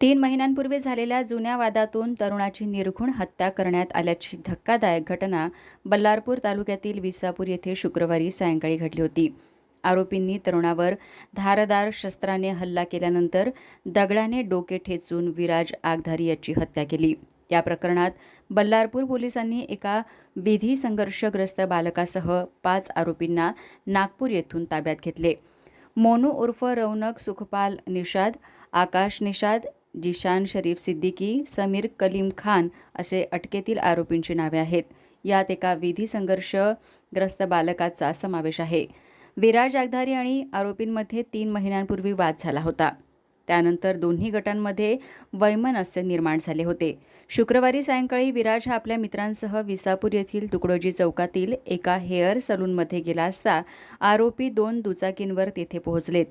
3 महिन्यांपूर्वी झालेल्या जुन्या वादातून तरुणाची निर्घृण हत्या करण्यात आल्याची धक्कादायक घटना बल्लारपूर तालुक्यातील विसापूर येथे शुक्रवारी सायंकाळी घडली होती. आरोपींनी तरुणावर धारदार शस्त्राने हल्ला केल्यानंतर दगडाने डोके ठेचून विराज आगधारी याची हत्या केली. या प्रकरणात बल्लारपूर पोलिसांनी एका विधी संघर्षग्रस्त बालकासह 5 आरोपींना नागपूर येथून ताब्यात घेतले. मोनू उर्फ रौनक सुखपाल निषाद, आकाश निषाद, जिशान शरीफ सिद्दीकी, समीर कलीम खान असे अटकेतील आरोपींची नावे आहेत. यात एका विधी संघर्षग्रस्त बालकाचा समावेश आहे. विराज आगधारी आणि आरोपींमध्ये 3 महिन्यांपूर्वी वाद झाला होता. त्यानंतर दोन्ही गटांमध्ये वैमनस्य निर्माण झाले होते. शुक्रवारी सायंकाळी विराज हा आपल्या मित्रांसह विसापूर येथील तुकडोजी चौकातील एका हेअर सलूनमध्ये गेला असता आरोपी 2 दुचाकींवर तेथे पोहोचलेत.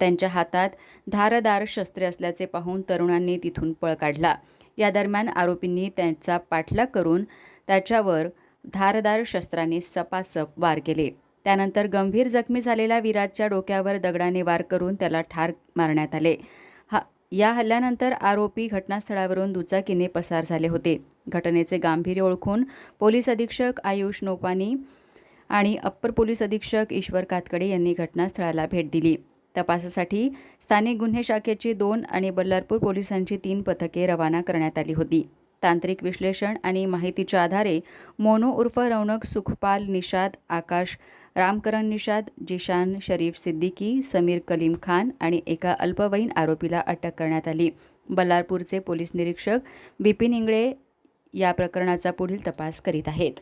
त्यांच्या हातात धारदार शस्त्रे असल्याचे पाहून तरुणांनी तिथून पळ काढला. या दरम्यान आरोपींनी त्यांचा पाठलाग करून त्याच्यावर धारदार शस्त्राने सपासप वार केले. त्यानंतर गंभीर जखमी झालेल्या विराजच्या डोक्यावर दगडाने वार करून त्याला ठार मारण्यात आले. या हल्ल्यानंतर आरोपी घटनास्थळावरून दुचाकीने पसार झाले होते. घटनेचे गांभीर्य ओळखून पोलीस अधीक्षक आयुष नोपानी आणि अप्पर पोलीस अधीक्षक ईश्वर कातकडे यांनी घटनास्थळाला भेट दिली. तपासासाठी स्थानिक गुन्हे शाखेची 2 आणि बल्लारपूर पोलिसांची 3 पथके रवाना करण्यात आली होती. तांत्रिक विश्लेषण आणि माहितीच्या आधारे मोनू उर्फ रौनक सुखपाल निषाद, आकाश रामकरण निषाद, जिशान शरीफ सिद्दीकी, समीर कलीम खान आणि एका अल्पवयीन आरोपीला अटक करण्यात आली. बल्लारपूरचे पोलीस निरीक्षक विपिन इंगळे या प्रकरणाचा पुढील तपास करीत आहेत.